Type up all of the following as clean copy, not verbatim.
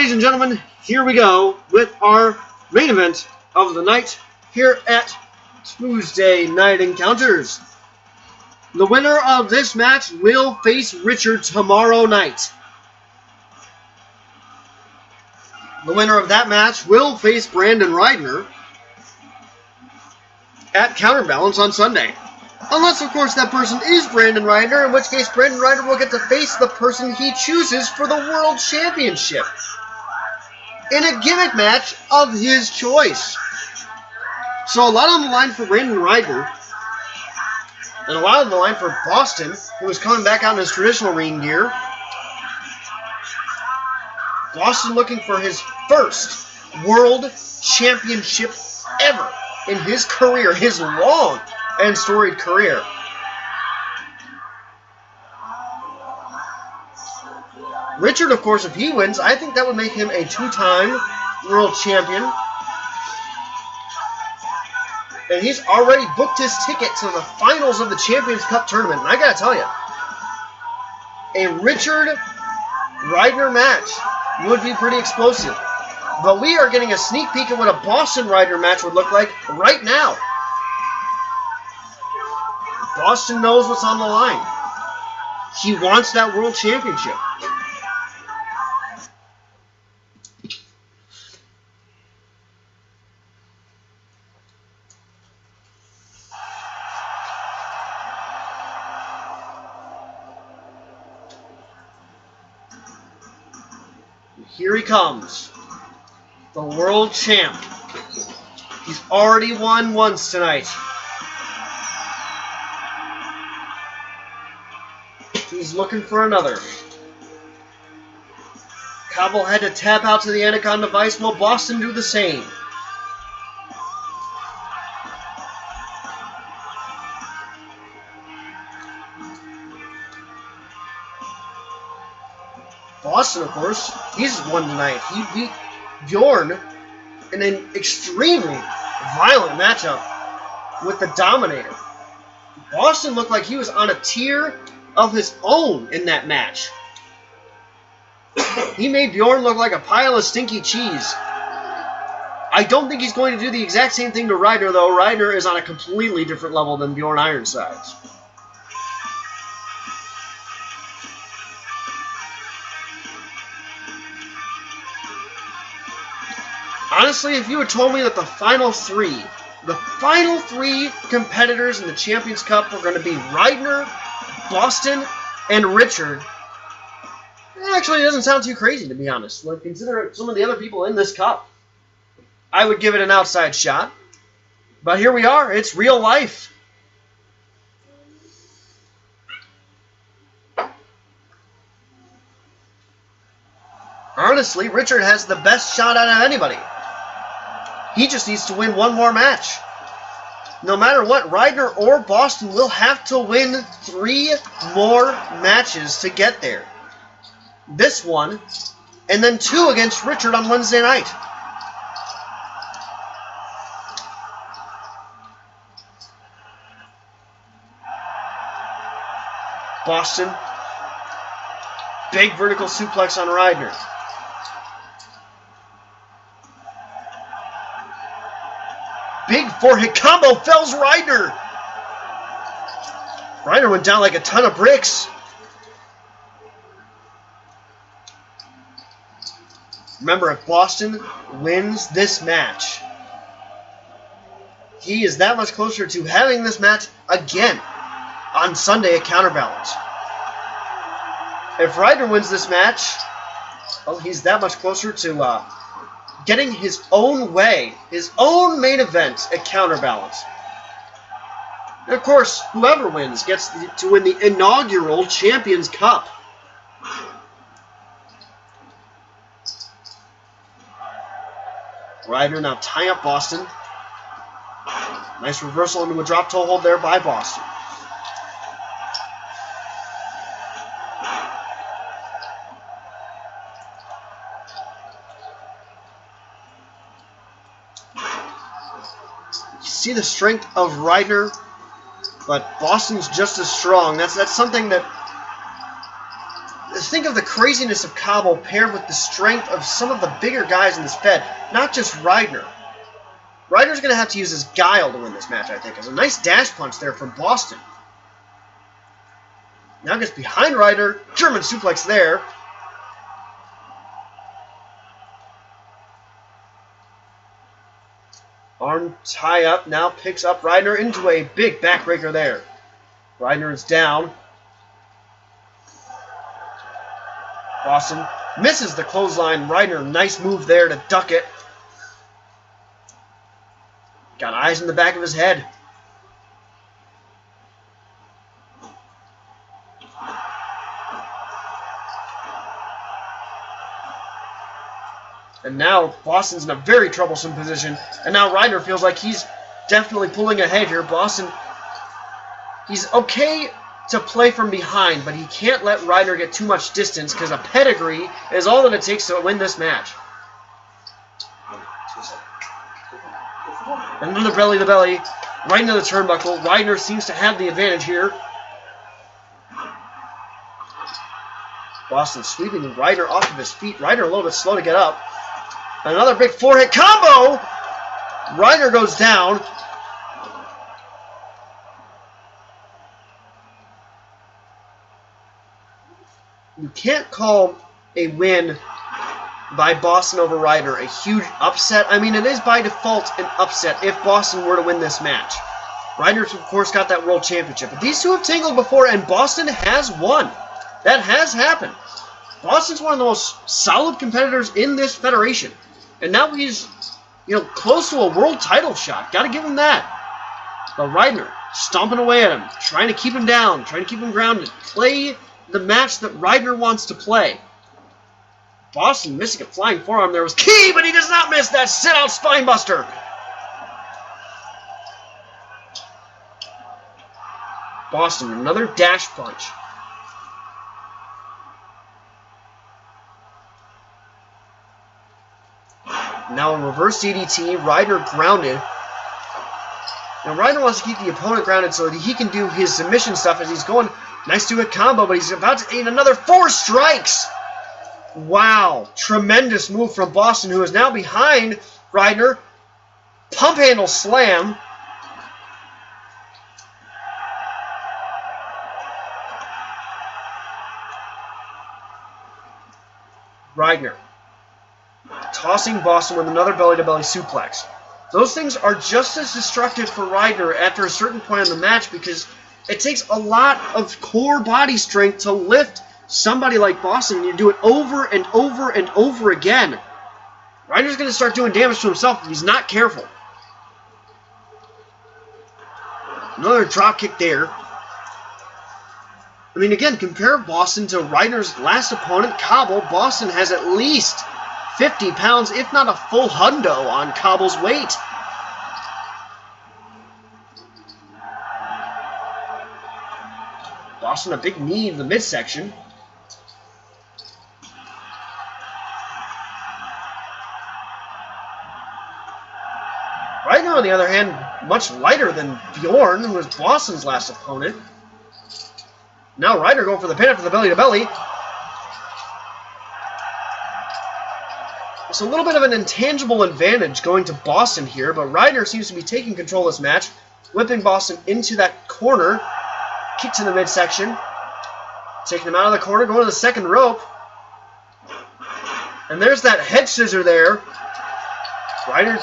ladies and gentlemen, here we go with our main event of the night here at Tuesday Night Encounters. The winner of this match will face Richard tomorrow night. The winner of that match will face Brandon Ridner at Counterbalance on Sunday. Unless, of course, that person is Brandon Ridner, in which case Brandon Ridner will get to face the person he chooses for the World Championship in a gimmick match of his choice. So a lot on the line for Brandon Ridner, and a lot on the line for Boston, who is coming back out in his traditional ring gear. Boston looking for his first World Championship ever in his career, his long and storied career. Richard, of course, if he wins, I think that would make him a two-time world champion. And he's already booked his ticket to the finals of the Champions Cup tournament. And I gotta tell you, a Richard Ridner match would be pretty explosive. But we are getting a sneak peek at what a Boston Ridner match would look like right now. Boston knows what's on the line. He wants that world championship. Here he comes. The world champ. He's already won once tonight. He's looking for another. Cobble had to tap out to the Anaconda device. Will Boston do the same? Boston, of course, he's won tonight. He beat Bjorn in an extremely violent matchup with the Dominator. Boston looked like he was on a tier of his own in that match. He made Bjorn look like a pile of stinky cheese. I don't think he's going to do the exact same thing to Ridner, though. Ridner is on a completely different level than Bjorn Ironsides. Honestly, if you had told me that the final three competitors in the Champions Cup were going to be Ridner, Boston, and Richard, it actually doesn't sound too crazy, to be honest. Like, consider some of the other people in this cup. I would give it an outside shot. But here we are. It's real life. Honestly, Richard has the best shot out of anybody. He just needs to win one more match. No matter what, Ridner or Boston will have to win 3 more matches to get there. This one, and then 2 against Richard on Wednesday night. Boston, big vertical suplex on Ridner. Big forehead combo fells Ridner. Ridner went down like a ton of bricks. Remember, if Boston wins this match, he is that much closer to having this match again on Sunday at Counterbalance. If Ridner wins this match, well, he's that much closer to getting his own way, his own main event at Counterbalance. And of course, whoever wins gets to win the inaugural Champions Cup. Ridner now tying up Boston. Nice reversal into a drop toe hold there by Boston. See the strength of Ridner, but Boston's just as strong. That's something that Just think of the craziness of Cabo paired with the strength of some of the bigger guys in this Fed, not just Ridner. Ridner's going to have to use his guile to win this match, I think. There's a nice dash punch there from Boston. Now gets behind Ridner. German suplex there. Arm tie up. Now picks up Ridner into a big backbreaker there. Ridner is down. Boston misses the clothesline. Ridner, nice move there to duck it. Got eyes in the back of his head. And now Boston's in a very troublesome position. And now Ridner feels like he's definitely pulling ahead here. Boston, he's okay to play from behind, but he can't let Ridner get too much distance because a pedigree is all that it takes to win this match. Another belly-to-belly, right into the turnbuckle. Ridner seems to have the advantage here. Boston sweeping Ridner off of his feet. Ridner a little bit slow to get up. Another big four-hit combo! Ridner goes down. You can't call a win by Boston over Ridner a huge upset. I mean, it is by default an upset if Boston were to win this match. Ridner's, of course, got that World Championship. But these two have tangled before, and Boston has won. That has happened. Boston's one of the most solid competitors in this federation. And now he's, close to a world title shot. Got to give him that. But Ridner stomping away at him, trying to keep him down, trying to keep him grounded. Play the match that Ridner wants to play. Boston missing a flying forearm there was key, but he does not miss that sit-out spinebuster. Boston, another dash punch. Now a reverse DDT, Ridner grounded. Now Ridner wants to keep the opponent grounded so that he can do his submission stuff as he's going. Nice two-hit combo, but he's about to eat another 4 strikes. Wow, tremendous move from Boston, who is now behind Ridner. Pump handle slam. Ridner tossing Boston with another belly-to-belly suplex. Those things are just as destructive for Ridner after a certain point in the match because it takes a lot of core body strength to lift somebody like Boston, and you do it over and over and over again. Ridner's going to start doing damage to himself if he's not careful. Another drop kick there. I mean, again, compare Boston to Ridner's last opponent, Cabo. Boston has at least 50 pounds, if not a full hundo, on Cabo's weight. Boston a big knee in the midsection. Ridner, on the other hand, much lighter than Bjorn, who was Boston's last opponent. Now Ridner going for the pin after the belly-to-belly. It's a little bit of an intangible advantage going to Boston here, but Ridner seems to be taking control of this match, whipping Boston into that corner. Kick to the midsection. Taking him out of the corner, going to the second rope. And there's that head scissor there. Ridner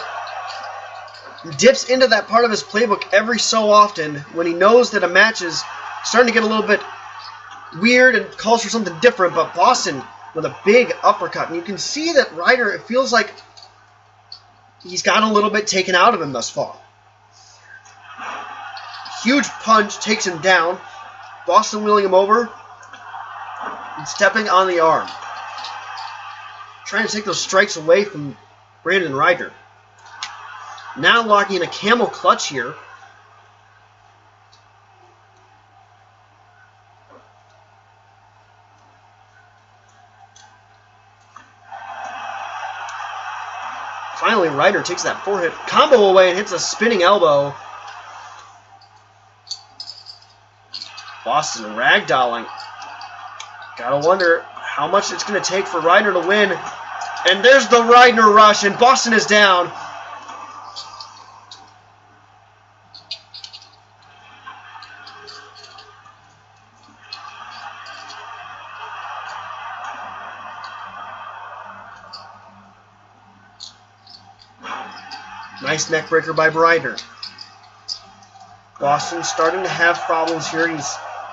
dips into that part of his playbook every so often when he knows that a match is starting to get a little bit weird and calls for something different, but Boston with a big uppercut. And you can see that Ridner, it feels like he's got a little bit taken out of him thus far. Huge punch takes him down. Boston wheeling him over and stepping on the arm. Trying to take those strikes away from Brandon Ridner. Now locking in a camel clutch here. Finally, Ridner takes that 4-hit combo away and hits a spinning elbow. Boston ragdolling. Gotta wonder how much it's going to take for Ridner to win. And there's the Ridner rush, and Boston is down. Nice neck breaker by Ridner. Boston starting to have problems here. He's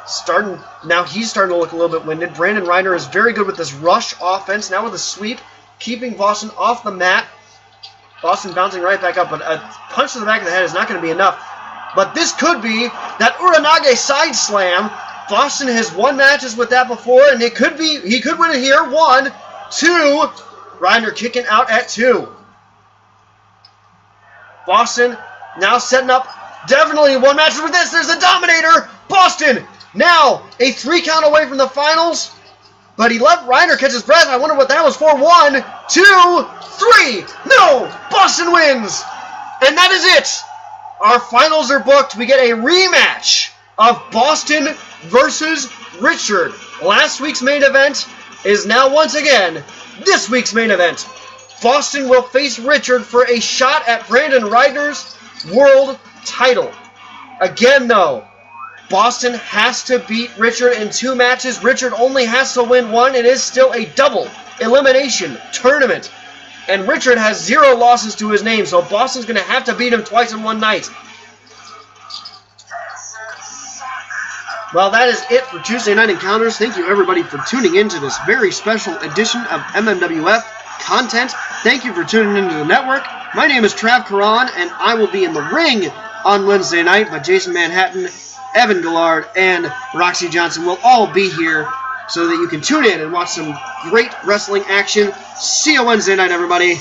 starting to look a little bit winded. Brandon Ridner is very good with this rush offense. Now with a sweep, keeping Boston off the mat. Boston bouncing right back up, but a punch to the back of the head is not going to be enough. But this could be that Uranage side slam. Boston has won matches with that before, and he could win it here. 1, 2. Ridner kicking out at 2. Boston now setting up definitely one match with this. There's the Dominator. Boston now a 3 count away from the finals. But he let Ridner catch his breath. I wonder what that was for. 1, 2, 3. No! Boston wins. And that is it. Our finals are booked. We get a rematch of Boston versus Richard. Last week's main event is now once again this week's main event. Boston will face Richard for a shot at Brandon Ridner's world title. Again, though, Boston has to beat Richard in 2 matches. Richard only has to win 1. It is still a double elimination tournament. And Richard has 0 losses to his name, so Boston's going to have to beat him twice in one night. Well, that is it for Tuesday Night Encounters. Thank you, everybody, for tuning in to this very special edition of MMWF content. Thank you for tuning into the network. My name is Trav Karan, and I will be in the ring on Wednesday night, but Jason Manhattan, Evan Gillard, and Roxy Johnson will all be here so that you can tune in and watch some great wrestling action. See you Wednesday night, everybody.